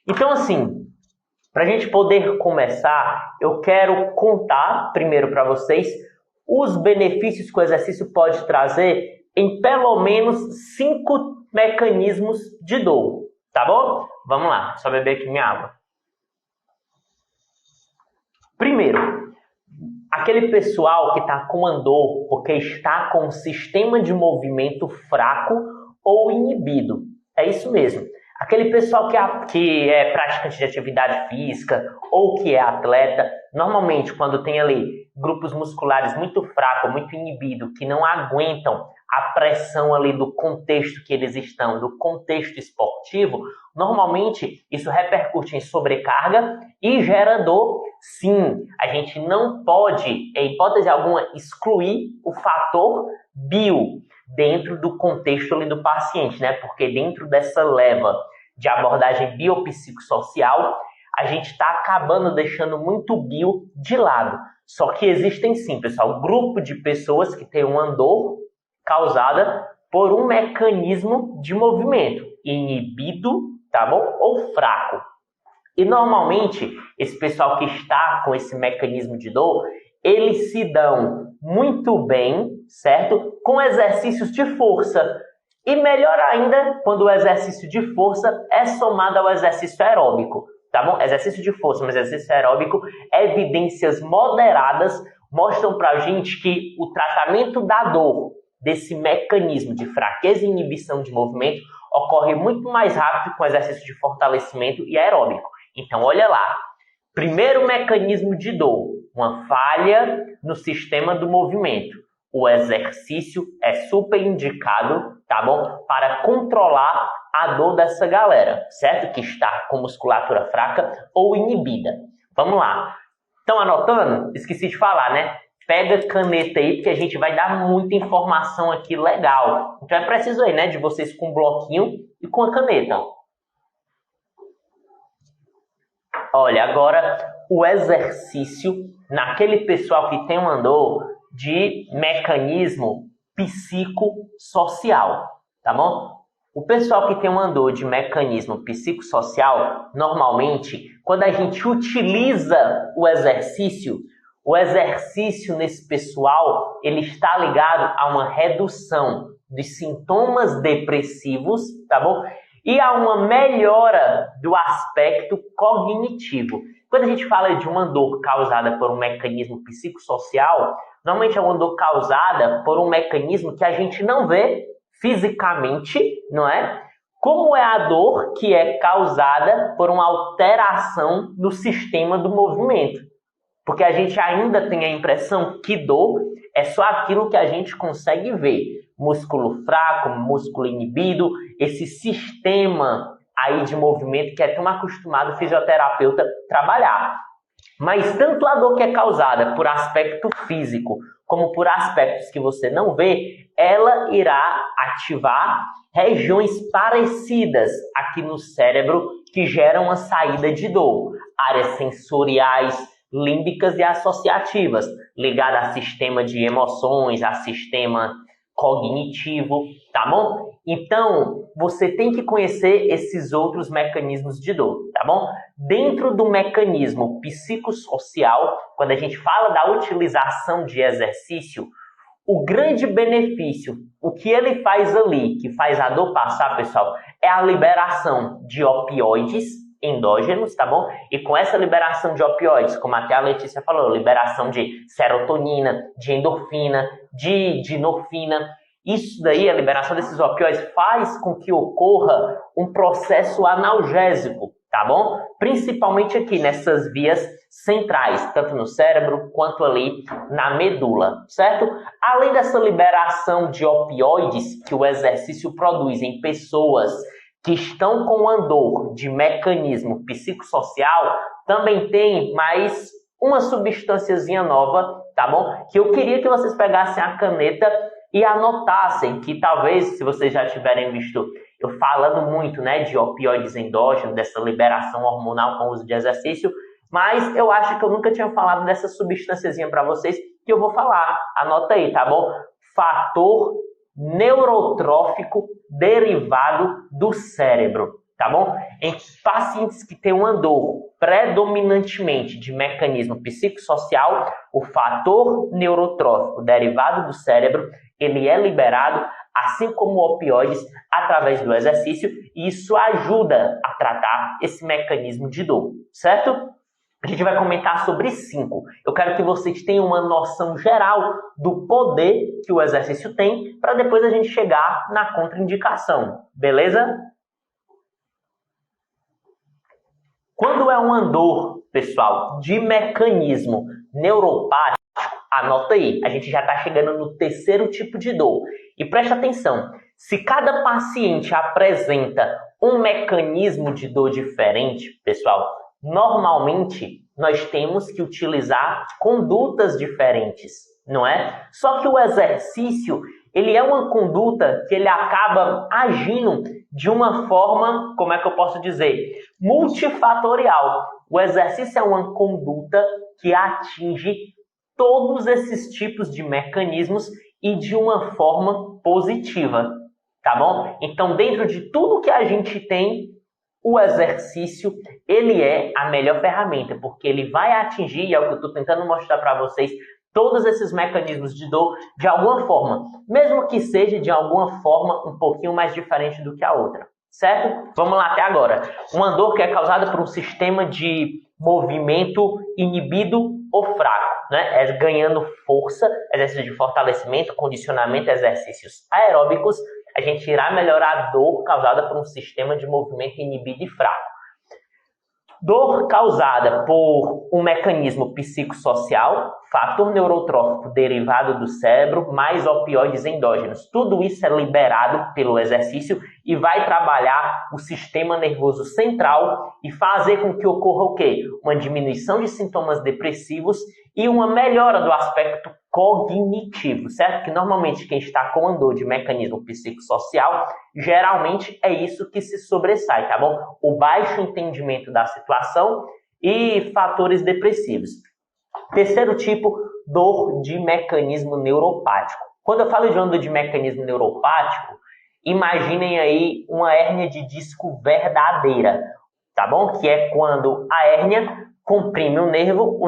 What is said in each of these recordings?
Então, assim, para a gente poder começar, eu quero contar primeiro para vocês os benefícios que o exercício pode trazer em pelo menos 5 mecanismos de dor, tá bom? Vamos lá, só beber aqui minha água. Primeiro, aquele pessoal que está com andor porque está com um sistema de movimento fraco ou inibido. É isso mesmo. Aquele pessoal que é praticante de atividade física ou que é atleta, normalmente quando tem ali grupos musculares muito fracos, muito inibidos, que não aguentam a pressão ali do contexto que eles estão, do contexto esportivo, normalmente isso repercute em sobrecarga e gera dor. Sim, a gente não pode, em hipótese alguma, excluir o fator bio dentro do contexto ali do paciente, né? Porque dentro dessa leva de abordagem biopsicossocial, a gente está acabando deixando muito bio de lado. Só que existem sim, pessoal, grupo de pessoas que tem uma dor causada por um mecanismo de movimento inibido, tá bom? Ou fraco. E normalmente, esse pessoal que está com esse mecanismo de dor, eles se dão muito bem, certo? Com exercícios de força. E melhor ainda, quando o exercício de força é somado ao exercício aeróbico, tá bom? Exercício de força, mas exercício aeróbico, evidências moderadas mostram pra gente que o tratamento da dor desse mecanismo de fraqueza e inibição de movimento ocorre muito mais rápido com exercício de fortalecimento e aeróbico. Então, olha lá. Primeiro mecanismo de dor, uma falha no sistema do movimento. O exercício é super indicado, tá bom? Para controlar a dor dessa galera, certo? Que está com musculatura fraca ou inibida. Vamos lá. Estão anotando? Esqueci de falar, né? Pega caneta aí, porque a gente vai dar muita informação aqui legal. Então é preciso aí, né, de vocês com um bloquinho e com a caneta. Olha, agora o exercício naquele pessoal que tem uma dor de mecanismo psicossocial, tá bom? O pessoal que tem uma dor de mecanismo psicossocial, normalmente, quando a gente utiliza o exercício nesse pessoal, ele está ligado a uma redução dos sintomas depressivos, tá bom? E a uma melhora do aspecto cognitivo. Quando a gente fala de uma dor causada por um mecanismo psicossocial, normalmente é uma dor causada por um mecanismo que a gente não vê fisicamente, não é? Como é a dor que é causada por uma alteração do sistema do movimento. Porque a gente ainda tem a impressão que dor é só aquilo que a gente consegue ver. Músculo fraco, músculo inibido, esse sistema aí de movimento que é tão acostumado o fisioterapeuta trabalhar. Mas tanto a dor que é causada por aspecto físico, como por aspectos que você não vê, ela irá ativar regiões parecidas aqui no cérebro que geram a saída de dor. Áreas sensoriais, límbicas e associativas, ligadas a sistema de emoções, a sistema cognitivo, tá bom? Então, você tem que conhecer esses outros mecanismos de dor, tá bom? Dentro do mecanismo psicossocial, quando a gente fala da utilização de exercício, o grande benefício, o que ele faz ali, que faz a dor passar, pessoal, é a liberação de opioides endógenos, tá bom? E com essa liberação de opioides, como até a Letícia falou, liberação de serotonina, de endorfina, de norfina, isso daí, a liberação desses opioides faz com que ocorra um processo analgésico, tá bom? Principalmente aqui nessas vias centrais, tanto no cérebro quanto ali na medula, certo? Além dessa liberação de opioides que o exercício produz em pessoas que estão com andor de mecanismo psicossocial, também tem mais uma substânciazinha nova, tá bom? Que eu queria que vocês pegassem a caneta e anotassem, que talvez, se vocês já tiverem visto eu falando muito, né, de opioides endógenos, dessa liberação hormonal com o uso de exercício, mas eu acho que eu nunca tinha falado dessa substânciazinha para vocês, que eu vou falar. Anota aí, tá bom? Fator neurotrófico derivado do cérebro. tá bom? Em pacientes que têm uma dor predominantemente de mecanismo psicossocial, o fator neurotrófico derivado do cérebro, ele é liberado, assim como opioides, através do exercício, e isso ajuda a tratar esse mecanismo de dor, certo? A gente vai comentar sobre 5. Eu quero que vocês tenham uma noção geral do poder que o exercício tem, para depois a gente chegar na contraindicação, beleza? Quando é uma dor, pessoal, de mecanismo neuropático, anota aí, a gente já está chegando no terceiro tipo de dor. E preste atenção, se cada paciente apresenta um mecanismo de dor diferente, pessoal, normalmente nós temos que utilizar condutas diferentes, não é? Só que o exercício, ele é uma conduta que ele acaba agindo de uma forma, como é que eu posso dizer, multifatorial. O exercício é uma conduta que atinge todos esses tipos de mecanismos e de uma forma positiva, tá bom? Então, dentro de tudo que a gente tem, o exercício, ele é a melhor ferramenta, porque ele vai atingir, e é o que eu estou tentando mostrar para vocês, todos esses mecanismos de dor de alguma forma, mesmo que seja de alguma forma um pouquinho mais diferente do que a outra, certo? Vamos lá até agora. Uma dor que é causada por um sistema de movimento inibido ou fraco, né? É ganhando força, exercício de fortalecimento, condicionamento, exercícios aeróbicos, a gente irá melhorar a dor causada por um sistema de movimento inibido e fraco. Dor causada por um mecanismo psicossocial, fator neurotrófico derivado do cérebro, mais opioides endógenos. Tudo isso é liberado pelo exercício e vai trabalhar o sistema nervoso central e fazer com que ocorra o quê? Uma diminuição de sintomas depressivos e uma melhora do aspecto cognitivo, certo? Que normalmente quem está com uma dor de mecanismo psicossocial, geralmente é isso que se sobressai, tá bom? O baixo entendimento da situação e fatores depressivos. Terceiro tipo, dor de mecanismo neuropático. Quando eu falo de uma dor de mecanismo neuropático, imaginem aí uma hérnia de disco verdadeira, tá bom? Que é quando a hérnia comprime o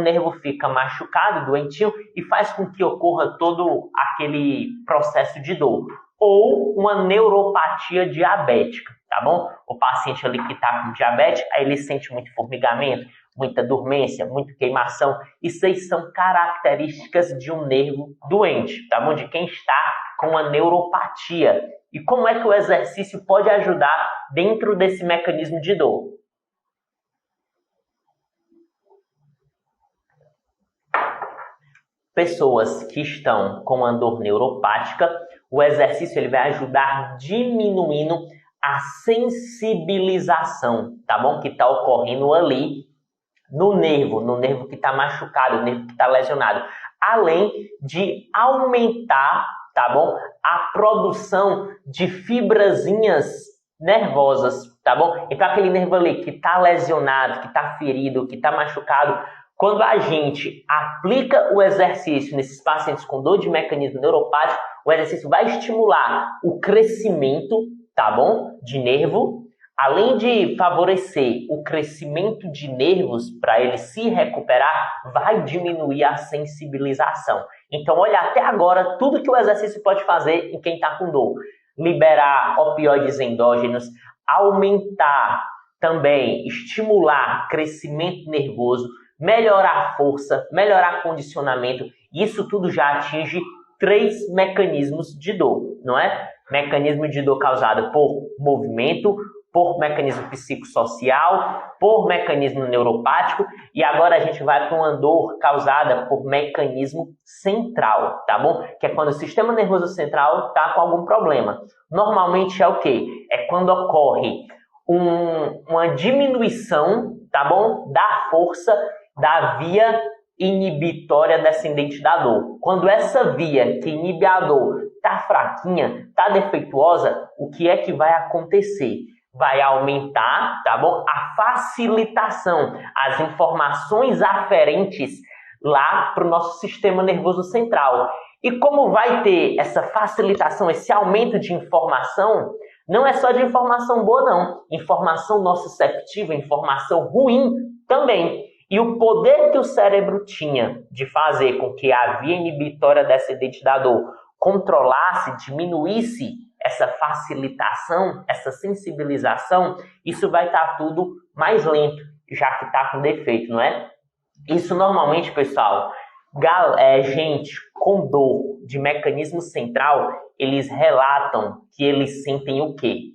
nervo fica machucado, doentio, e faz com que ocorra todo aquele processo de dor. Ou uma neuropatia diabética, tá bom? O paciente ali que está com diabetes, aí ele sente muito formigamento, muita dormência, muita queimação. Isso aí são características de um nervo doente, tá bom? De quem está com uma neuropatia. E como é que o exercício pode ajudar dentro desse mecanismo de dor? Pessoas que estão com uma dor neuropática, o exercício ele vai ajudar diminuindo a sensibilização, tá bom? Que está ocorrendo ali no nervo que está machucado, no nervo que está lesionado, além de aumentar, tá bom? A produção de fibrazinhas nervosas, tá bom? Então aquele nervo ali que está lesionado, que está ferido, que está machucado, quando a gente aplica o exercício nesses pacientes com dor de mecanismo neuropático, o exercício vai estimular o crescimento, tá bom? De nervo, além de favorecer o crescimento de nervos para ele se recuperar, vai diminuir a sensibilização. Então, olha, até agora, tudo que o exercício pode fazer em quem está com dor. Liberar opioides endógenos, aumentar também, estimular crescimento nervoso, melhorar a força, melhorar condicionamento. Isso tudo já atinge 3 mecanismos de dor, não é? Mecanismo de dor causado por movimento, por mecanismo psicossocial, por mecanismo neuropático, e agora a gente vai para uma dor causada por mecanismo central, tá bom? Que é quando o sistema nervoso central está com algum problema. Normalmente é o quê? É quando ocorre uma diminuição, tá bom? Da força da via inibitória descendente da dor. Quando essa via que inibe a dor está fraquinha, está defeituosa, o que é que vai acontecer? Vai aumentar, tá bom? A facilitação, as informações aferentes lá para o nosso sistema nervoso central. E como vai ter essa facilitação, esse aumento de informação, Não é só de informação boa, não. Informação nociceptiva, informação ruim também. E o poder que o cérebro tinha de fazer com que a via inibitória dessa identidade da dor controlasse, diminuísse essa facilitação, essa sensibilização, isso vai estar tudo mais lento, já que está com defeito, não é? Isso normalmente, pessoal, gente com dor de mecanismo central, eles relatam que eles sentem o quê?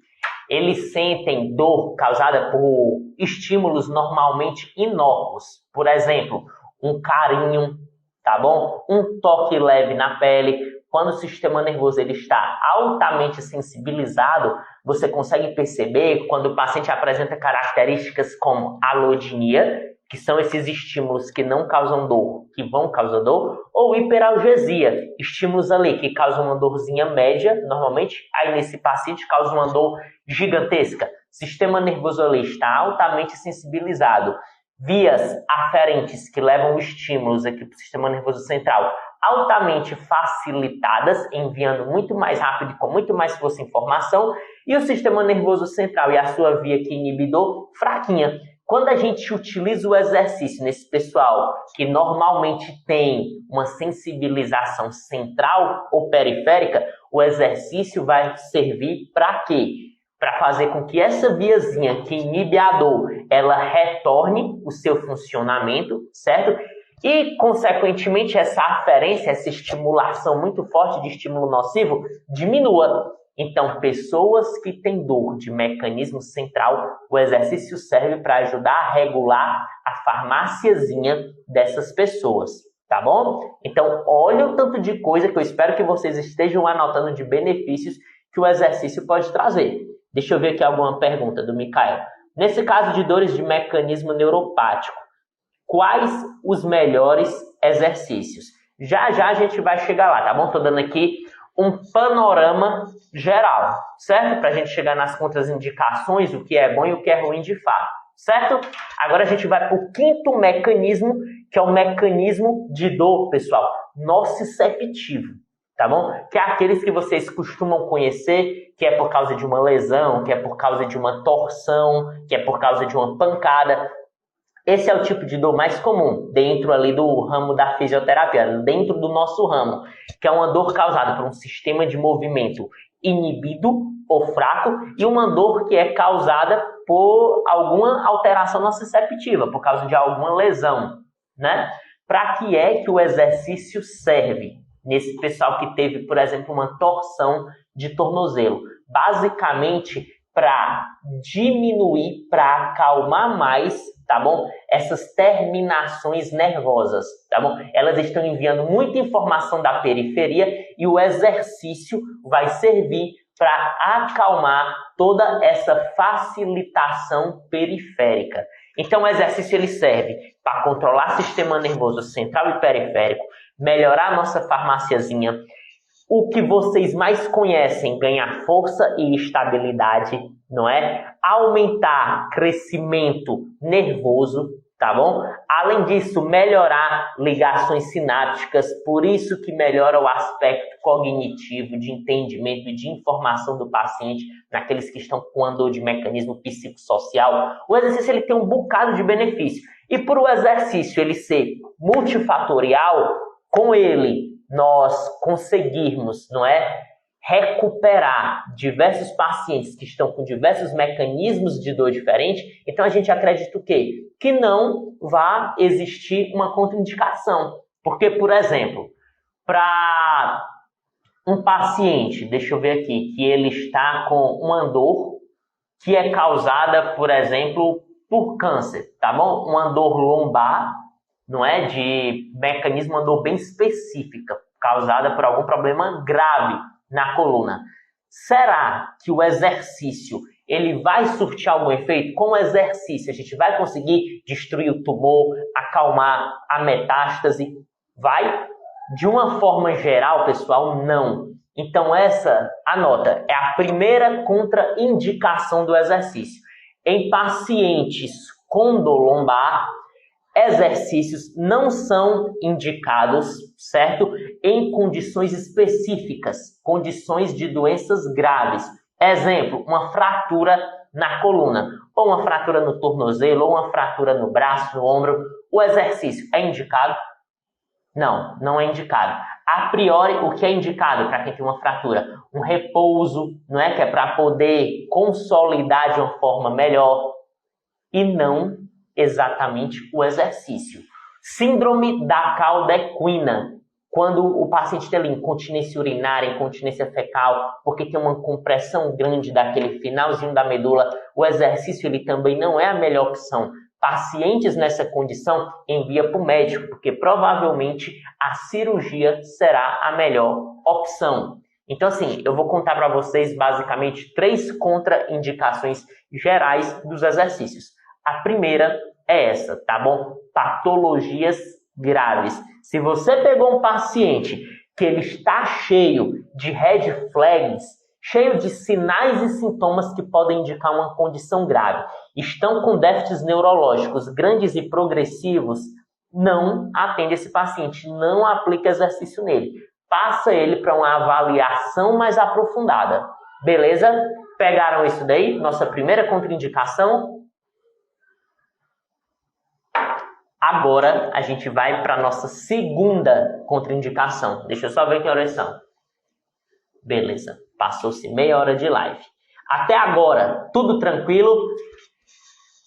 Eles sentem dor causada por estímulos normalmente inócuos. Por exemplo, um carinho, tá bom? Um toque leve na pele. Quando o sistema nervoso ele está altamente sensibilizado, você consegue perceber quando o paciente apresenta características como alodinia, que são esses estímulos que não causam dor, que vão causar dor, ou hiperalgesia, estímulos ali que causam uma dorzinha média, normalmente, aí nesse paciente causa uma dor gigantesca. Sistema nervoso ali está altamente sensibilizado. Vias aferentes que levam estímulos aqui para o sistema nervoso central altamente facilitadas, enviando muito mais rápido e com muito mais força informação, e o sistema nervoso central e a sua via que inibidor fraquinha. Quando a gente utiliza o exercício nesse pessoal que normalmente tem uma sensibilização central ou periférica, o exercício vai servir para quê? Para fazer com que essa viazinha que inibe a dor, ela retorne o seu funcionamento, certo? E, consequentemente, essa aferência, essa estimulação muito forte de estímulo nocivo diminua. Então, pessoas que têm dor de mecanismo central, o exercício serve para ajudar a regular a farmáciazinha dessas pessoas, tá bom? Então, olha o tanto de coisa que eu espero que vocês estejam anotando de benefícios que o exercício pode trazer. Deixa eu ver aqui alguma pergunta do Mikael. Nesse caso de dores de mecanismo neuropático, quais os melhores exercícios? Já a gente vai chegar lá, tá bom? Estou dando aqui um panorama geral, certo? Para a gente chegar nas contraindicações, o que é bom e o que é ruim de fato, certo? Agora a gente vai para o quinto mecanismo, que é o mecanismo de dor, pessoal, nociceptivo, tá bom? Que é aqueles que vocês costumam conhecer, que é por causa de uma lesão, que é por causa de uma torção, que é por causa de uma pancada. Esse é o tipo de dor mais comum dentro ali do ramo da fisioterapia, dentro do nosso ramo, que é uma dor causada por um sistema de movimento inibido ou fraco e uma dor que é causada por alguma alteração nociceptiva, por causa de alguma lesão, né? Para que é que o exercício serve nesse pessoal que teve, por exemplo, uma torção de tornozelo? Basicamente, para diminuir, para acalmar mais, tá bom? Essas terminações nervosas, tá bom? Elas estão enviando muita informação da periferia e o exercício vai servir para acalmar toda essa facilitação periférica. Então, o exercício ele serve para controlar o sistema nervoso central e periférico, melhorar a nossa farmáciazinha. O que vocês mais conhecem, ganhar força e estabilidade, não é? Aumentar crescimento nervoso, tá bom? Além disso, melhorar ligações sinápticas, por isso que melhora o aspecto cognitivo, de entendimento e de informação do paciente, naqueles que estão com a dor de mecanismo psicossocial. O exercício ele tem um bocado de benefício. E por o exercício ele ser multifatorial, com ele nós conseguirmos, não é, recuperar diversos pacientes que estão com diversos mecanismos de dor diferentes, então a gente acredita o quê? Que não vai existir uma contraindicação. Porque, por exemplo, para um paciente, deixa eu ver aqui, que ele está com uma dor que é causada, por exemplo, por câncer, tá bom? Uma dor lombar, não é? De mecanismo, uma dor bem específica, causada por algum problema grave na coluna. Será que o exercício ele vai surtir algum efeito? Com o exercício a gente vai conseguir destruir o tumor, acalmar a metástase? Vai? De uma forma geral, pessoal, não. Então essa, anota, é a primeira contraindicação do exercício. Em pacientes com dor lombar, exercícios não são indicados, certo? Em condições específicas, condições de doenças graves, Exemplo, uma fratura na coluna, ou uma fratura no tornozelo, ou uma fratura no braço, no ombro. O exercício é indicado? Não, não é indicado. A priori, o que é indicado para quem tem uma fratura? Um repouso, não é? Que é para poder consolidar de uma forma melhor, e não exatamente o exercício. Síndrome da cauda equina, quando o paciente tem ali incontinência urinária, incontinência fecal, porque tem uma compressão grande daquele finalzinho da medula, o exercício ele também não é a melhor opção. Pacientes nessa condição envia para o médico, porque provavelmente a cirurgia será a melhor opção. Então, assim, eu vou contar para vocês basicamente 3 contraindicações gerais dos exercícios. A primeira é essa, tá bom? Patologias graves. Se você pegou um paciente que ele está cheio de red flags, cheio de sinais e sintomas que podem indicar uma condição grave, estão com déficits neurológicos grandes e progressivos, não atende esse paciente, não aplica exercício nele. Passa ele para uma avaliação mais aprofundada. Beleza? Pegaram isso daí? Nossa primeira contraindicação? Agora a gente vai para a nossa segunda contraindicação. Deixa eu só ver que horas são. Beleza, passou-se meia hora de live. Até agora, tudo tranquilo?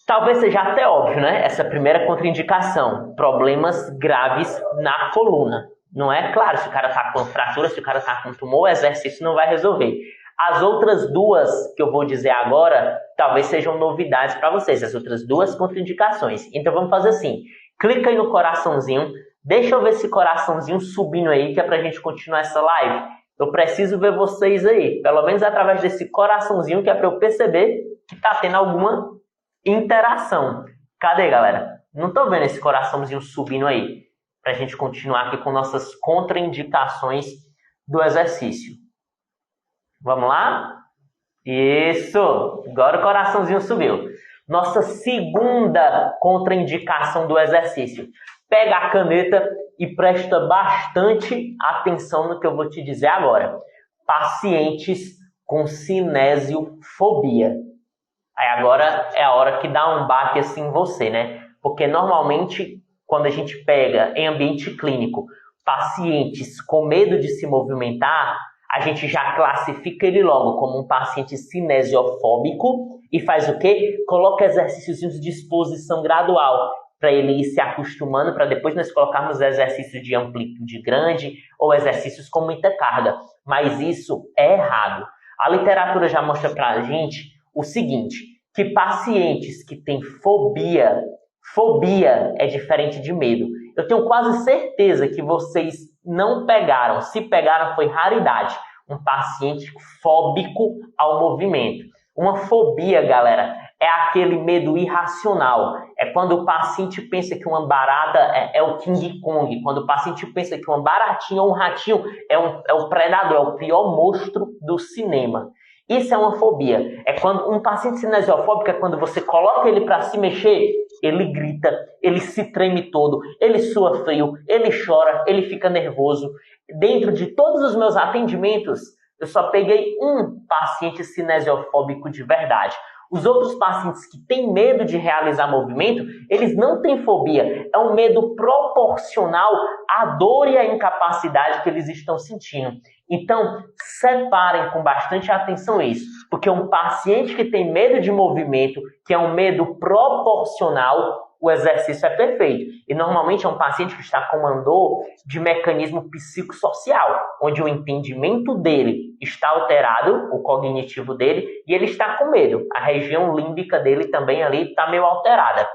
Talvez seja até óbvio, né? Essa primeira contraindicação, problemas graves na coluna. Não é? Claro, se o cara está com fratura, se o cara está com tumor, o exercício não vai resolver. As outras duas que eu vou dizer agora, talvez sejam novidades para vocês. As outras 2 contraindicações. Então vamos fazer assim. Clica aí no coraçãozinho. Deixa eu ver esse coraçãozinho subindo aí, que é para a gente continuar essa live. Eu preciso ver vocês aí. Pelo menos através desse coraçãozinho, que é para eu perceber que está tendo alguma interação. Cadê, galera? Não estou vendo esse coraçãozinho subindo aí. Para a gente continuar aqui com nossas contraindicações do exercício. Vamos lá? Isso! Agora o coraçãozinho subiu. Nossa segunda contraindicação do exercício. Pega a caneta e presta bastante atenção no que eu vou te dizer agora. Pacientes com cinesiofobia. Aí agora é a hora que dá um baque assim em você, né? Porque normalmente, quando a gente pega em ambiente clínico pacientes com medo de se movimentar, a gente já classifica ele logo como um paciente cinesiofóbico e faz o quê? Coloca exercícios de exposição gradual para ele ir se acostumando, para depois nós colocarmos exercícios de amplitude grande ou exercícios com muita carga. Mas isso é errado. A literatura já mostra para a gente o seguinte, que pacientes que têm fobia é diferente de medo. Eu tenho quase certeza que vocês não pegaram. Se pegaram, foi raridade. Um paciente fóbico ao movimento. Uma fobia, galera, é aquele medo irracional. É quando o paciente pensa que uma barata é o King Kong. Quando o paciente pensa que uma baratinha ou um ratinho é o predador, é o pior monstro do cinema. Isso é uma fobia. É quando um paciente cinesiofóbico é quando você coloca ele para se mexer, ele grita, ele se treme todo, ele sua frio, ele chora, ele fica nervoso. Dentro de todos os meus atendimentos, eu só peguei um paciente cinesiofóbico de verdade. Os outros pacientes que têm medo de realizar movimento, eles não têm fobia. É um medo proporcional à dor e à incapacidade que eles estão sentindo. Então, separem com bastante atenção isso. Porque um paciente que tem medo de movimento, que é um medo proporcional, o exercício é perfeito. E normalmente é um paciente que está com uma dor de mecanismo psicossocial, onde o entendimento dele está alterado, o cognitivo dele, e ele está com medo. A região límbica dele também ali está meio alterada.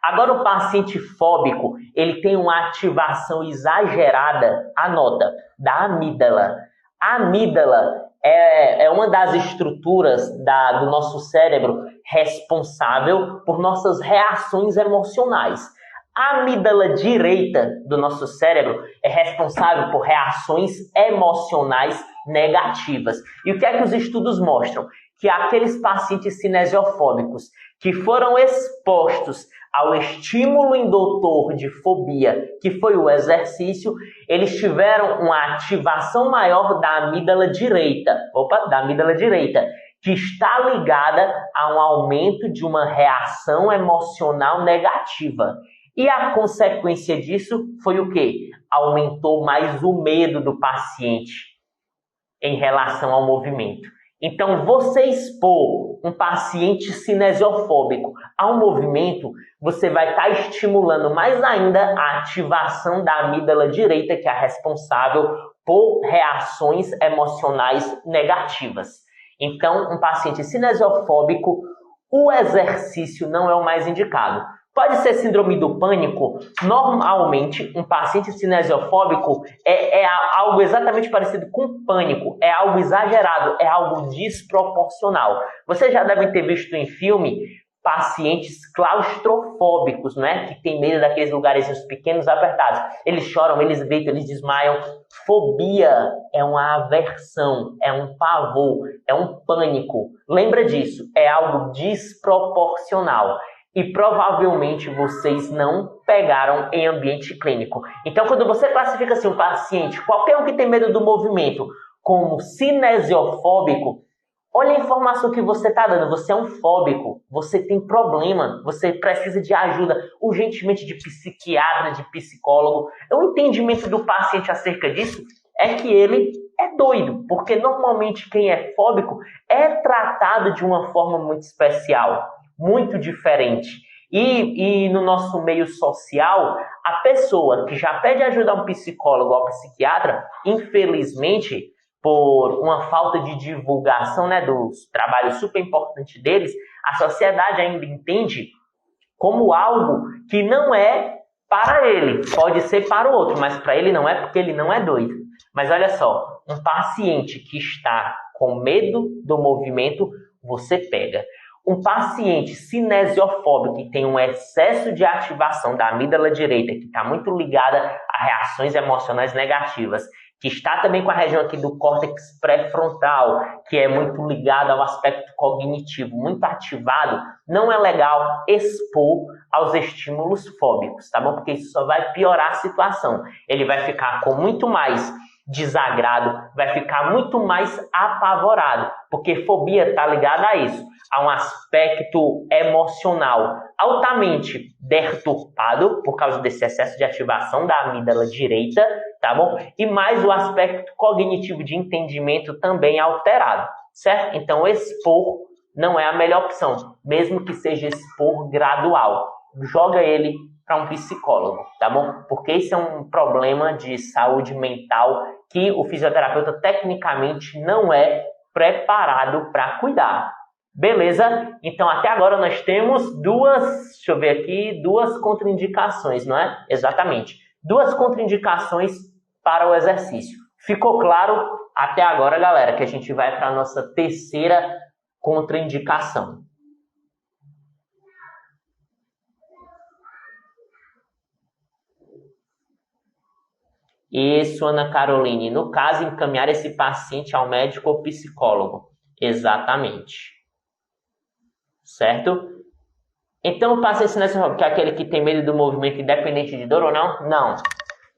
Agora o paciente fóbico, ele tem uma ativação exagerada, anota, da amígdala. A amígdala é uma das estruturas do nosso cérebro responsável por nossas reações emocionais. A amígdala direita do nosso cérebro é responsável por reações emocionais negativas. E o que é que os estudos mostram? que aqueles pacientes cinesiofóbicos que foram expostos ao estímulo indutor de fobia, que foi o exercício, eles tiveram uma ativação maior da amígdala direita, que está ligada a um aumento de uma reação emocional negativa. E a consequência disso foi o quê? Aumentou mais o medo do paciente em relação ao movimento. Então, você expor um paciente cinesiofóbico ao movimento, você vai estar estimulando mais ainda a ativação da amígdala direita, que é a responsável por reações emocionais negativas. Então, um paciente cinesiofóbico, o exercício não é o mais indicado. Pode ser síndrome do pânico. Normalmente, um paciente cinesiofóbico é algo exatamente parecido com pânico. É algo exagerado, é algo desproporcional. Vocês já devem ter visto em filme pacientes claustrofóbicos, né? Que tem medo daqueles lugares pequenos, apertados. Eles choram, eles gritam, eles desmaiam. Fobia é uma aversão, é um pavor, é um pânico. Lembra disso, é algo desproporcional. E provavelmente vocês não pegaram em ambiente clínico. Então, quando você classifica assim, um paciente, qualquer um que tem medo do movimento, como cinesiofóbico, olha a informação que você está dando. Você é um fóbico, você tem problema, você precisa de ajuda urgentemente de psiquiatra, de psicólogo. O entendimento do paciente acerca disso é que ele é doido, porque normalmente quem é fóbico é tratado de uma forma muito especial, muito diferente. E no nosso meio social, a pessoa que já pede ajuda a um psicólogo ou a um psiquiatra, infelizmente, por uma falta de divulgação, né, dos trabalhos super importantes deles, a sociedade ainda entende como algo que não é para ele. Pode ser para o outro, mas para ele não é, porque ele não é doido. Mas olha só, um paciente que está com medo do movimento, você pega. Um paciente cinesiofóbico que tem um excesso de ativação da amígdala direita, que está muito ligada a reações emocionais negativas, que está também com a região aqui do córtex pré-frontal, que é muito ligado ao aspecto cognitivo, muito ativado, não é legal expor aos estímulos fóbicos, tá bom? Porque isso só vai piorar a situação. Ele vai ficar com muito mais desagrado, vai ficar muito mais apavorado, porque fobia está ligada a isso, a um aspecto emocional altamente deturpado por causa desse excesso de ativação da amígdala direita, tá bom? E mais o aspecto cognitivo de entendimento também alterado, certo? Então expor não é a melhor opção, mesmo que seja expor gradual. Joga ele para um psicólogo, tá bom? Porque esse é um problema de saúde mental que o fisioterapeuta tecnicamente não é preparado para cuidar. Beleza? Então até agora nós temos duas contraindicações, não é? Exatamente. Duas contraindicações para o exercício. Ficou claro até agora, galera, que a gente vai para a nossa terceira contraindicação. Isso, Ana Caroline. No caso, encaminhar esse paciente ao médico ou psicólogo. Exatamente. Certo? Então, o paciente cinesiofóbico, que é aquele que tem medo do movimento independente de dor ou não? Não.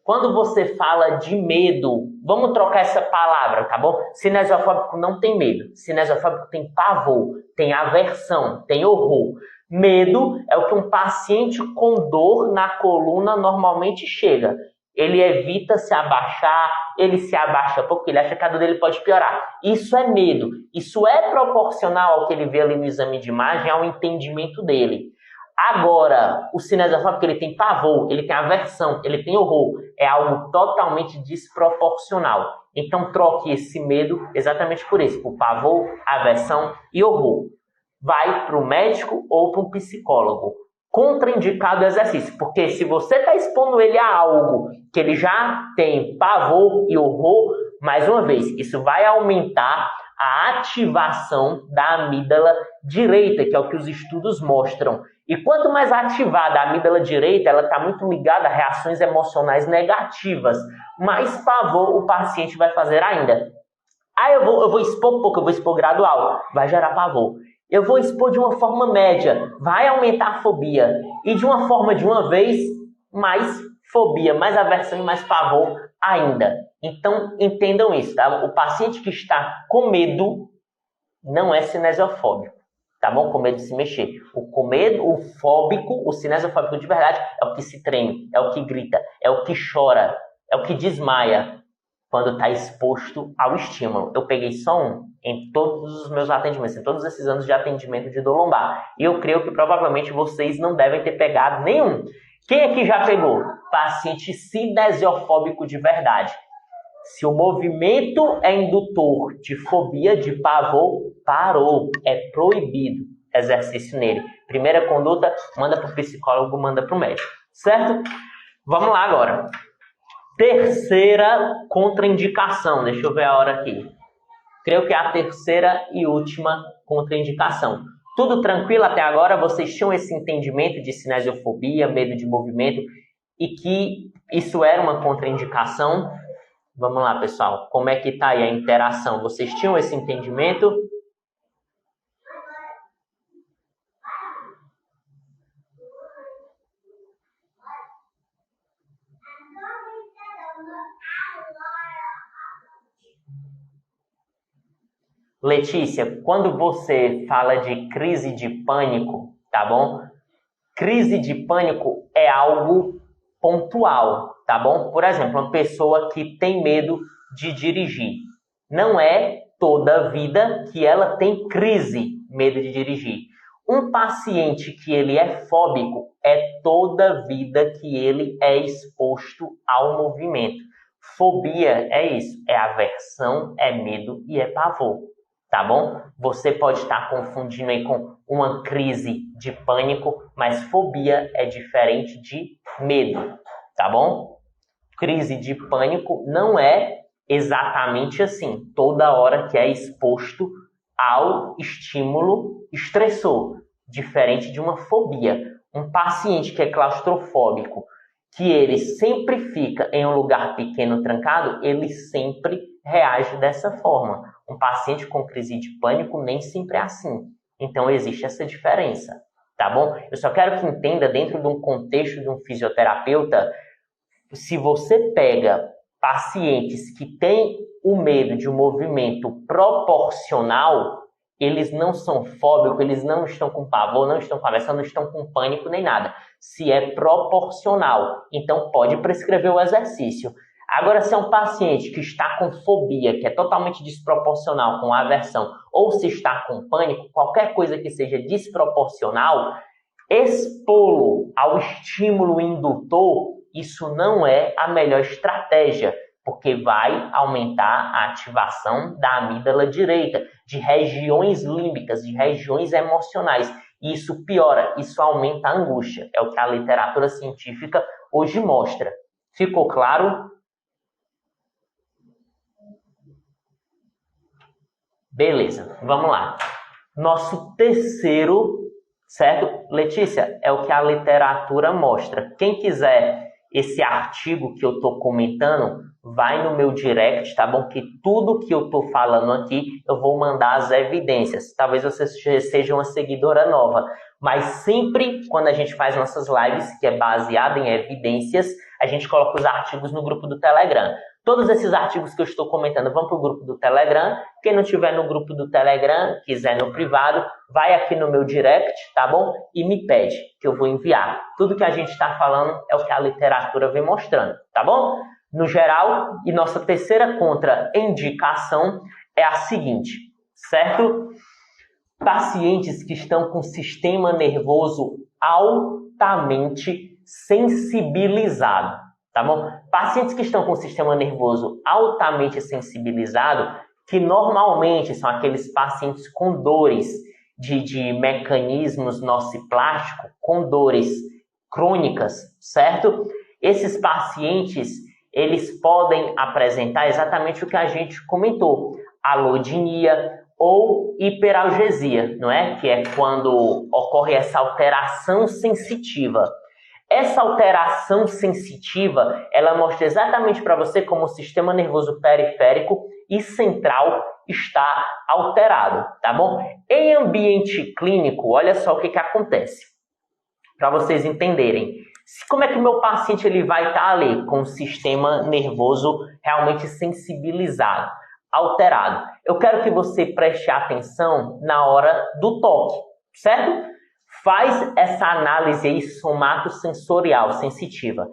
Quando você fala de medo, vamos trocar essa palavra, tá bom? Cinesiofóbico não tem medo. Cinesiofóbico tem pavor, tem aversão, tem horror. Medo é o que um paciente com dor na coluna normalmente chega. Ele evita se abaixar, ele se abaixa porque ele acha que a dor dele pode piorar. Isso é medo. Isso é proporcional ao que ele vê ali no exame de imagem, ao entendimento dele. Agora, o cinesiofóbico, ele tem pavor, ele tem aversão, ele tem horror. É algo totalmente desproporcional. Então, troque esse medo exatamente por isso, por pavor, aversão e horror. Vai para o médico ou para um psicólogo. Contraindicado o exercício, porque se você está expondo ele a algo que ele já tem pavor e horror, mais uma vez, isso vai aumentar a ativação da amígdala direita, que é o que os estudos mostram. E quanto mais ativada a amígdala direita, ela está muito ligada a reações emocionais negativas, mais pavor o paciente vai fazer ainda. Ah, eu vou expor pouco, eu vou expor gradual, vai gerar pavor. Eu vou expor de uma forma média, vai aumentar a fobia. E de uma forma de uma vez, mais fobia, mais aversão e mais pavor ainda. Então, entendam isso, tá? O paciente que está com medo não é cinesiofóbico, tá bom? Com medo de se mexer. O fóbico, o cinesiofóbico de verdade, é o que se treme, é o que grita, é o que chora, é o que desmaia quando está exposto ao estímulo. Eu peguei só um em todos os meus atendimentos, em todos esses anos de atendimento de dor lombar. E eu creio que provavelmente vocês não devem ter pegado nenhum. Quem aqui já pegou? Paciente cinesiofóbico de verdade. Se o movimento é indutor de fobia, de pavor, parou. É proibido exercício nele. Primeira conduta, manda para o psicólogo, manda para o médico. Certo? Vamos lá agora. Terceira contraindicação. Deixa eu ver a hora aqui. Creio que é a terceira e última contraindicação. Tudo tranquilo até agora? Vocês tinham esse entendimento de cinesiofobia, medo de movimento, e que isso era uma contraindicação? Vamos lá, pessoal. Como é que está aí a interação? Vocês tinham esse entendimento? Letícia, quando você fala de crise de pânico, tá bom? Crise de pânico é algo pontual, tá bom? Por exemplo, uma pessoa que tem medo de dirigir. Não é toda a vida que ela tem crise, medo de dirigir. Um paciente que ele é fóbico é toda a vida que ele é exposto ao movimento. Fobia é isso, é aversão, é medo e é pavor. Tá bom? Você pode estar confundindo aí com uma crise de pânico, mas fobia é diferente de medo, tá bom? Crise de pânico não é exatamente assim, toda hora que é exposto ao estímulo estressor, diferente de uma fobia. Um paciente que é claustrofóbico, que ele sempre fica em um lugar pequeno trancado, ele sempre reage dessa forma. Um paciente com crise de pânico nem sempre é assim. Então, existe essa diferença, tá bom? Eu só quero que entenda, dentro de um contexto de um fisioterapeuta, se você pega pacientes que têm o medo de um movimento proporcional, eles não são fóbicos, eles não estão com pavor, não estão com aversão, não estão com pânico nem nada. Se é proporcional, então pode prescrever o exercício. Agora, se é um paciente que está com fobia, que é totalmente desproporcional com aversão, ou se está com pânico, qualquer coisa que seja desproporcional, expô-lo ao estímulo indutor, isso não é a melhor estratégia, porque vai aumentar a ativação da amígdala direita, de regiões límbicas, de regiões emocionais. E isso piora, isso aumenta a angústia. É o que a literatura científica hoje mostra. Ficou claro? Beleza, vamos lá. Nosso terceiro, certo? Letícia, é o que a literatura mostra. Quem quiser esse artigo que eu estou comentando, vai no meu direct, tá bom? Que tudo que eu estou falando aqui, eu vou mandar as evidências. Talvez você seja uma seguidora nova, mas sempre quando a gente faz nossas lives, que é baseada em evidências, a gente coloca os artigos no grupo do Telegram. Todos esses artigos que eu estou comentando vão para o grupo do Telegram. Quem não tiver no grupo do Telegram, quiser no privado, vai aqui no meu direct, tá bom? E me pede, que eu vou enviar. Tudo que a gente está falando é o que a literatura vem mostrando, tá bom? No geral, e nossa terceira contraindicação é a seguinte, certo? Pacientes que estão com sistema nervoso altamente sensibilizado, tá bom? Pacientes que estão com o sistema nervoso altamente sensibilizado, que normalmente são aqueles pacientes com dores de mecanismos nociplásticos, com dores crônicas, certo? Esses pacientes, eles podem apresentar exatamente o que a gente comentou, alodinia ou hiperalgesia, não é? Que é quando ocorre essa alteração sensitiva. essa alteração sensitiva, ela mostra exatamente para você como o sistema nervoso periférico e central está alterado, tá bom? Em ambiente clínico, olha só o que acontece, para vocês entenderem. Como é que meu paciente ele vai estar ali com o sistema nervoso realmente sensibilizado, alterado? Eu quero que você preste atenção na hora do toque, certo? Faz essa análise aí somatosensorial, sensitiva.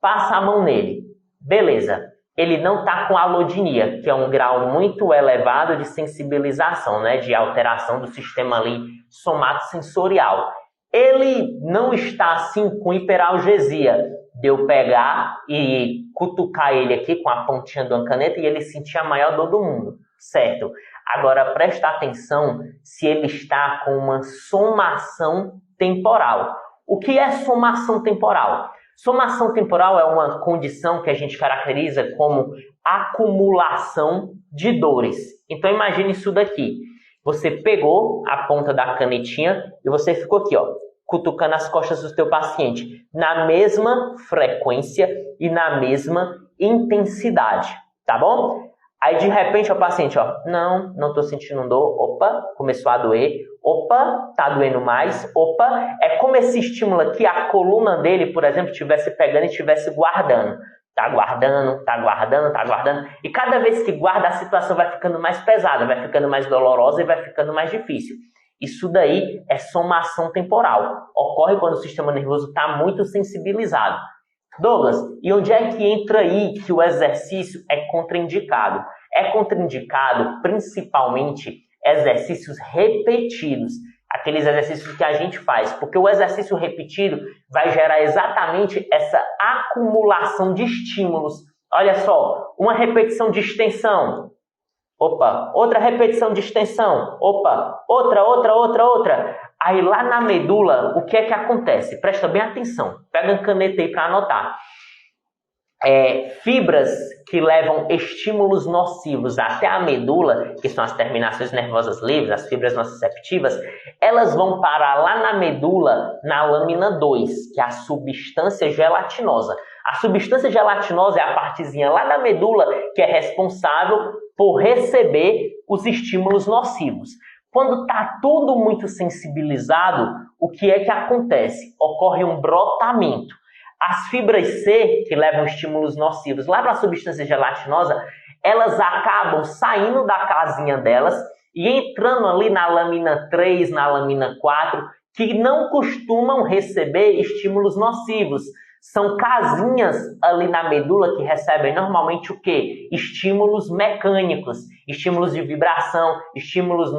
Passa a mão nele. Beleza. Ele não está com alodinia, que é um grau muito elevado de sensibilização, né? De alteração do sistema ali somatosensorial. Ele não está assim com hiperalgesia, de eu pegar e cutucar ele aqui com a pontinha de uma caneta e ele sentir a maior dor do mundo, certo? Agora, presta atenção se ele está com uma somação temporal. O que é somação temporal? Somação temporal é uma condição que a gente caracteriza como acumulação de dores. Então, imagine isso daqui. Você pegou a ponta da canetinha e você ficou aqui, ó, cutucando as costas do teu paciente na mesma frequência e na mesma intensidade, tá bom? Aí, de repente, o paciente, ó, não tô sentindo dor, opa, começou a doer, opa, tá doendo mais, opa, é como esse estímulo aqui, a coluna dele, por exemplo, estivesse pegando e estivesse guardando. Tá guardando, tá guardando, tá guardando. E cada vez que guarda, a situação vai ficando mais pesada, vai ficando mais dolorosa e vai ficando mais difícil. Isso daí é somação temporal. Ocorre quando o sistema nervoso está muito sensibilizado. Douglas, e onde é que entra aí que o exercício é contraindicado? É contraindicado principalmente exercícios repetidos. Aqueles exercícios que a gente faz, porque o exercício repetido vai gerar exatamente essa acumulação de estímulos. Olha só, uma repetição de extensão, opa, outra repetição de extensão, opa, outra. Aí lá na medula, o que é que acontece? Presta bem atenção, pega uma caneta aí para anotar. Fibras que levam estímulos nocivos até a medula, que são as terminações nervosas livres, as fibras nociceptivas, elas vão parar lá na medula, na lâmina 2, que é a substância gelatinosa. A substância gelatinosa é a partezinha lá da medula que é responsável por receber os estímulos nocivos. Quando está tudo muito sensibilizado, o que é que acontece? Ocorre um brotamento. As fibras C, que levam estímulos nocivos lá para a substância gelatinosa, elas acabam saindo da casinha delas e entrando ali na lâmina 3, na lâmina 4, que não costumam receber estímulos nocivos. São casinhas ali na medula que recebem normalmente o quê? Estímulos mecânicos, estímulos de vibração, estímulos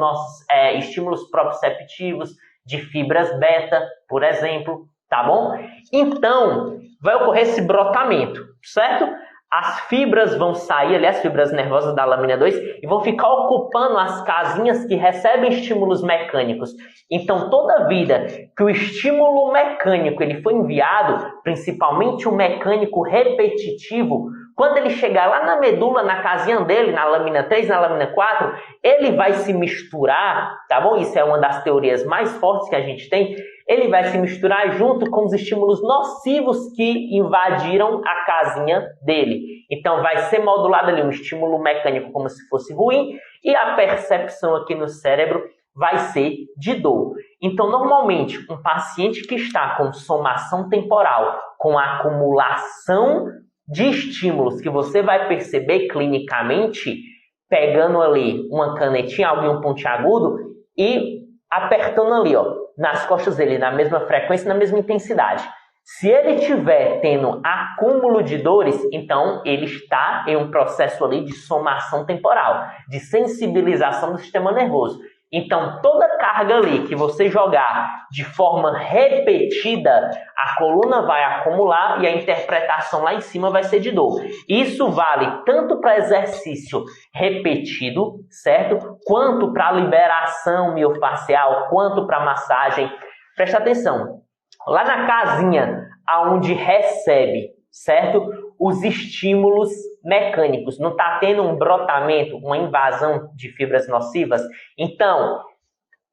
proprioceptivos, de fibras beta, por exemplo. Tá bom? Então, vai ocorrer esse brotamento, certo? As fibras vão sair ali, as fibras nervosas da lâmina 2, e vão ficar ocupando as casinhas que recebem estímulos mecânicos. Então, toda vida que o estímulo mecânico ele foi enviado, principalmente o mecânico repetitivo, quando ele chegar lá na medula, na casinha dele, na lâmina 3, na lâmina 4, ele vai se misturar, tá bom? Isso é uma das teorias mais fortes que a gente tem. Ele vai se misturar junto com os estímulos nocivos que invadiram a casinha dele. Então, vai ser modulado ali um estímulo mecânico como se fosse ruim e a percepção aqui no cérebro vai ser de dor. Então, normalmente, um paciente que está com somação temporal, com acumulação de estímulos que você vai perceber clinicamente, pegando ali uma canetinha, algum pontiagudo e apertando ali, ó, nas costas dele, na mesma frequência, na mesma intensidade. Se ele estiver tendo acúmulo de dores, então ele está em um processo ali de somação temporal, de sensibilização do sistema nervoso. Então, toda carga ali que você jogar de forma repetida, a coluna vai acumular e a interpretação lá em cima vai ser de dor. Isso vale tanto para exercício repetido, certo? Quanto para liberação miofacial, quanto para massagem. Presta atenção. Lá na casinha onde recebe, certo? Os estímulos mecânicos. Não está tendo um brotamento, uma invasão de fibras nocivas? Então,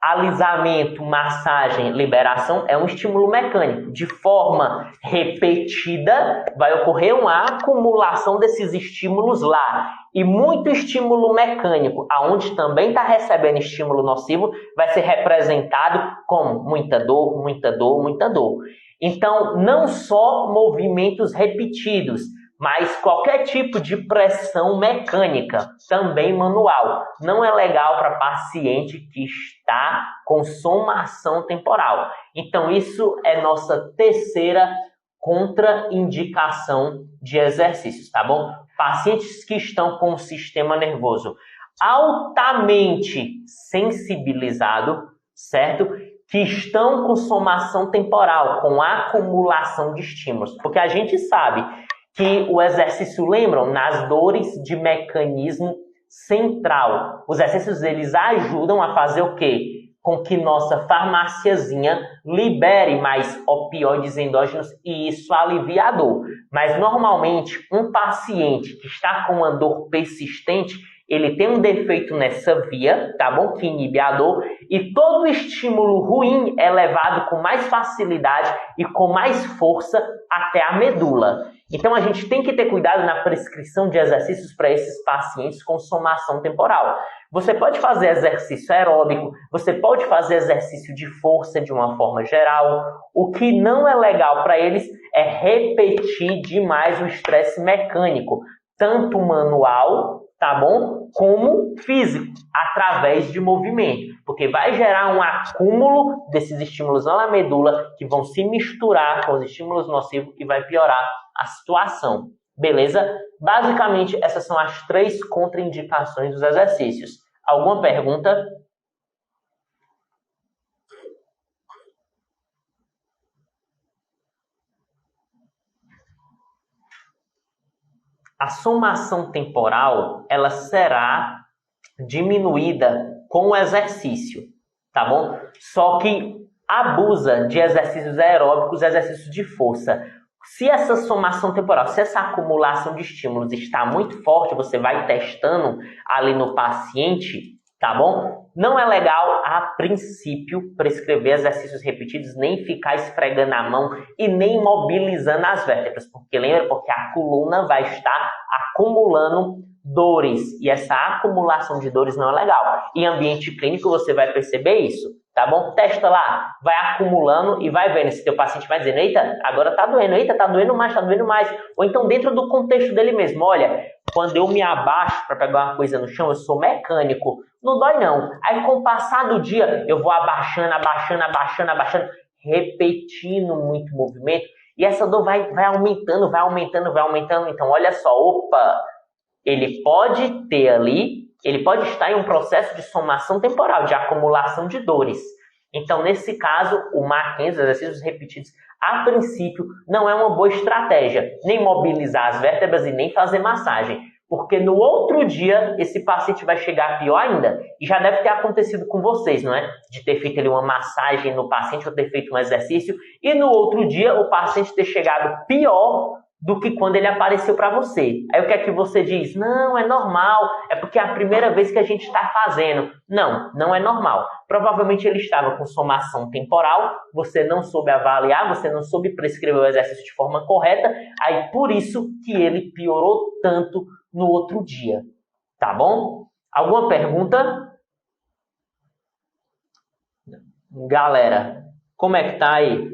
alisamento, massagem, liberação é um estímulo mecânico. De forma repetida, vai ocorrer uma acumulação desses estímulos lá. E muito estímulo mecânico, aonde também está recebendo estímulo nocivo, vai ser representado como muita dor, muita dor, muita dor. Então, não só movimentos repetidos, mas qualquer tipo de pressão mecânica, também manual, não é legal para paciente que está com somação temporal. Então, isso é nossa terceira contraindicação de exercícios, tá bom? Pacientes que estão com o sistema nervoso altamente sensibilizado, certo? Que estão com somação temporal, com acumulação de estímulos. Porque a gente sabe que o exercício, lembram, nas dores de mecanismo central. Os exercícios, eles ajudam a fazer o quê? Com que nossa farmáciazinha libere mais opioides endógenos e isso alivia a dor. Mas, normalmente, um paciente que está com uma dor persistente, ele tem um defeito nessa via, tá bom? Que inibe a dor, e todo estímulo ruim é levado com mais facilidade e com mais força até a medula. Então, a gente tem que ter cuidado na prescrição de exercícios para esses pacientes com somação temporal. Você pode fazer exercício aeróbico, você pode fazer exercício de força de uma forma geral. O que não é legal para eles é repetir demais o estresse mecânico, tanto manual, tá bom? Como físico, através de movimento. Porque vai gerar um acúmulo desses estímulos na medula que vão se misturar com os estímulos nocivos e vai piorar a situação. Beleza? Basicamente, essas são as 3 contraindicações dos exercícios. Alguma pergunta? A somação temporal, ela será diminuída com o exercício, tá bom? Só que abusa de exercícios aeróbicos, exercícios de força. Se essa somação temporal, se essa acumulação de estímulos está muito forte, você vai testando ali no paciente, tá bom? Não é legal, a princípio, prescrever exercícios repetidos, nem ficar esfregando a mão e nem mobilizando as vértebras. Porque lembra? Porque a coluna vai estar acumulando dores. E essa acumulação de dores não é legal. Em ambiente clínico, você vai perceber isso. Tá bom? Testa lá, vai acumulando e vai vendo se teu paciente vai dizendo, eita, agora tá doendo, eita, tá doendo mais, tá doendo mais. Ou então dentro do contexto dele mesmo, olha, quando eu me abaixo para pegar uma coisa no chão, eu sou mecânico, não dói não. Aí com o passar do dia, eu vou abaixando, repetindo muito movimento e essa dor vai aumentando. Então olha só, opa, ele pode ter ali, ele pode estar em um processo de somação temporal, de acumulação de dores. Então, nesse caso, o Mackenzie, exercícios repetidos, a princípio, não é uma boa estratégia. Nem mobilizar as vértebras e nem fazer massagem. Porque no outro dia, esse paciente vai chegar pior ainda. E já deve ter acontecido com vocês, não é? De ter feito ali uma massagem no paciente ou ter feito um exercício. E no outro dia, o paciente ter chegado pior do que quando ele apareceu para você. Aí o que é que você diz? Não, é normal, é porque é a primeira vez que a gente está fazendo. Não, não é normal. Provavelmente ele estava com somação temporal, você não soube avaliar, você não soube prescrever o exercício de forma correta, aí por isso que ele piorou tanto no outro dia. Tá bom? Alguma pergunta? Galera, como é que tá aí?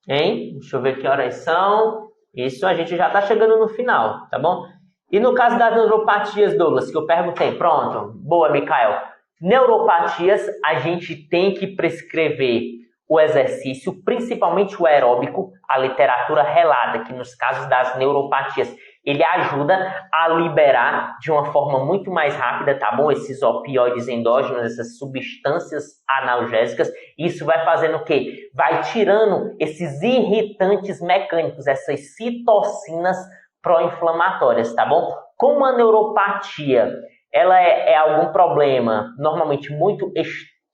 Hein? Deixa eu ver que horas são. Isso a gente já está chegando no final, tá bom? E no caso das neuropatias, Douglas, que eu perguntei, pronto, boa, Mikael. Neuropatias, a gente tem que prescrever o exercício, principalmente o aeróbico. A literatura relata que nos casos das neuropatias, ele ajuda a liberar de uma forma muito mais rápida, tá bom? Esses opioides endógenos, essas substâncias analgésicas. Isso vai fazendo o quê? Vai tirando esses irritantes mecânicos, essas citocinas pró-inflamatórias, tá bom? Como a neuropatia, ela é algum problema, normalmente muito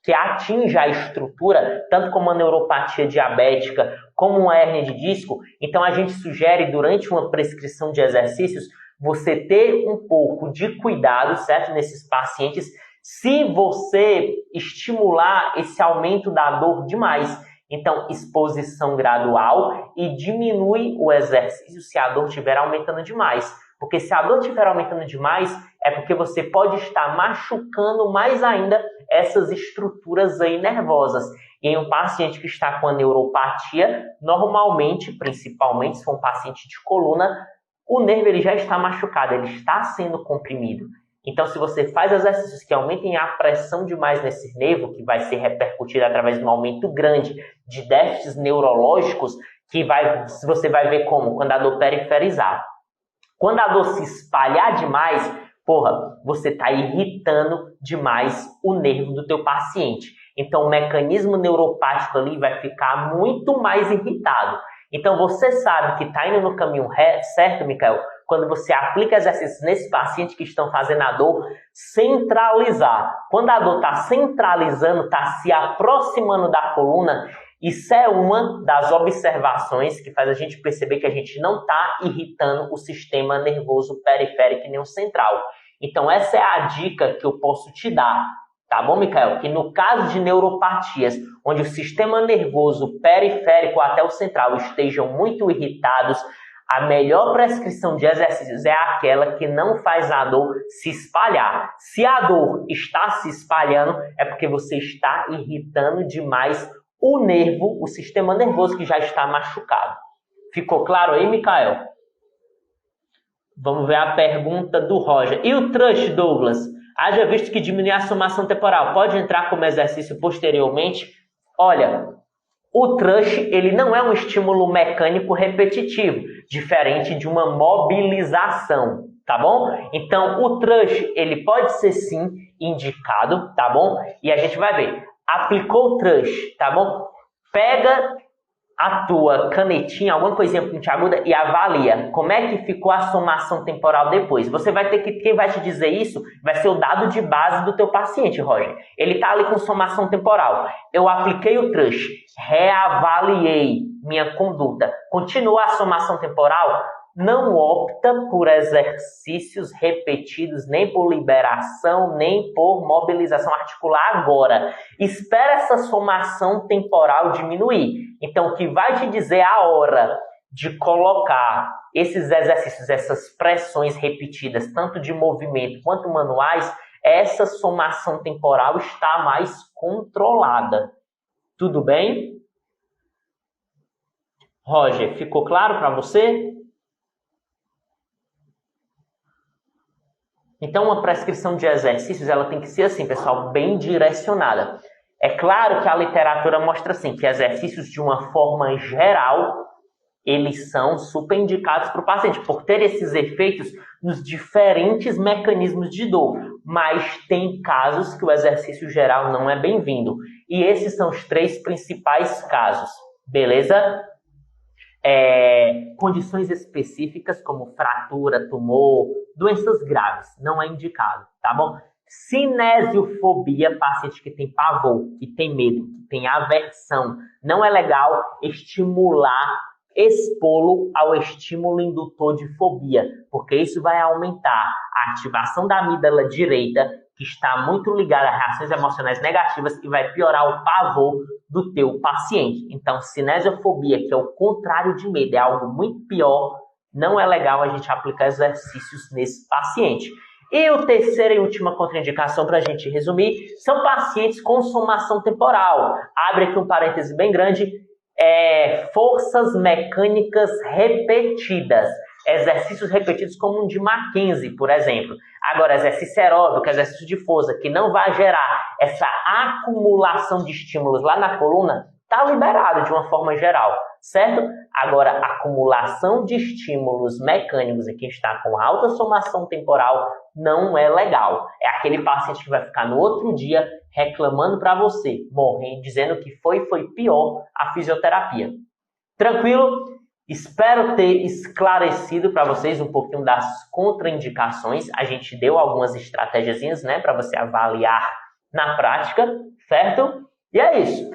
que atinge a estrutura, tanto como a neuropatia diabética, como uma hérnia de disco, então a gente sugere, durante uma prescrição de exercícios, você ter um pouco de cuidado, certo? Nesses pacientes, se você estimular esse aumento da dor demais. Então, exposição gradual e diminui o exercício se a dor estiver aumentando demais. Porque se a dor estiver aumentando demais, é porque você pode estar machucando mais ainda essas estruturas aí nervosas. E em um paciente que está com a neuropatia, normalmente, principalmente se for um paciente de coluna, o nervo ele já está machucado, ele está sendo comprimido. Então, se você faz exercícios que aumentem a pressão demais nesse nervo, que vai ser repercutido através de um aumento grande de déficits neurológicos, você vai ver como? Quando a dor periferizar. Quando a dor se espalhar demais, você está irritando demais o nervo do teu paciente. Então, o mecanismo neuropático ali vai ficar muito mais irritado. Então, você sabe que está indo no caminho certo, Micael, quando você aplica exercícios nesse paciente que estão fazendo a dor centralizar. Quando a dor está centralizando, está se aproximando da coluna, isso é uma das observações que faz a gente perceber que a gente não está irritando o sistema nervoso periférico e nem o central. Então, essa é a dica que eu posso te dar. Tá bom, Micael? Que no caso de neuropatias, onde o sistema nervoso periférico até o central estejam muito irritados, a melhor prescrição de exercícios é aquela que não faz a dor se espalhar. Se a dor está se espalhando, é porque você está irritando demais o nervo, o sistema nervoso que já está machucado. Ficou claro aí, Micael? Vamos ver a pergunta do Roger. E o thrust, Douglas? Haja visto que diminuir a somação temporal pode entrar como exercício posteriormente? Olha, o thrust ele não é um estímulo mecânico repetitivo, diferente de uma mobilização, tá bom? Então, o thrust ele pode ser sim indicado, tá bom? E a gente vai ver. Aplicou o thrust, tá bom? Pega a tua canetinha, alguma coisinha pontiaguda e avalia como é que ficou a somação temporal depois. Você vai ter que, quem vai te dizer isso vai ser o dado de base do teu paciente, Roger. Ele tá ali com somação temporal. Eu apliquei o thrust, reavaliei minha conduta. Continua a somação temporal? Não opta por exercícios repetidos, nem por liberação, nem por mobilização articular agora. Espera essa somação temporal diminuir. Então, o que vai te dizer a hora de colocar esses exercícios, essas pressões repetidas, tanto de movimento quanto manuais, essa somação temporal está mais controlada. Tudo bem? Roger, ficou claro para você? Então, uma prescrição de exercícios, ela tem que ser assim, pessoal, bem direcionada. É claro que a literatura mostra assim, que exercícios de uma forma geral, eles são super indicados para o paciente, por ter esses efeitos nos diferentes mecanismos de dor. Mas tem casos que o exercício geral não é bem-vindo. E esses são os 3 principais casos, beleza? Condições específicas como fratura, tumor, doenças graves, não é indicado, tá bom? Cinesiofobia, paciente que tem pavor, que tem medo, que tem aversão, não é legal estimular, expô-lo ao estímulo indutor de fobia, porque isso vai aumentar a ativação da amígdala direita, que está muito ligada a reações emocionais negativas e vai piorar o pavor do teu paciente. Então, cinesiofobia, que é o contrário de medo, é algo muito pior, não é legal a gente aplicar exercícios nesse paciente. E a terceira e última contraindicação, para a gente resumir, são pacientes com somação temporal. Abre aqui um parêntese bem grande, forças mecânicas repetidas. Exercícios repetidos como um de Mackenzie, por exemplo. Agora, exercício aeróbico, exercício de força, que não vai gerar essa acumulação de estímulos lá na coluna, está liberado de uma forma geral, certo? Agora, acumulação de estímulos mecânicos em quem está com alta somação temporal não é legal. É aquele paciente que vai ficar no outro dia reclamando para você, morrendo, dizendo que foi pior a fisioterapia. Tranquilo? Espero ter esclarecido para vocês um pouquinho das contraindicações. A gente deu algumas estratégiazinhas, né, para você avaliar na prática, certo? E é isso.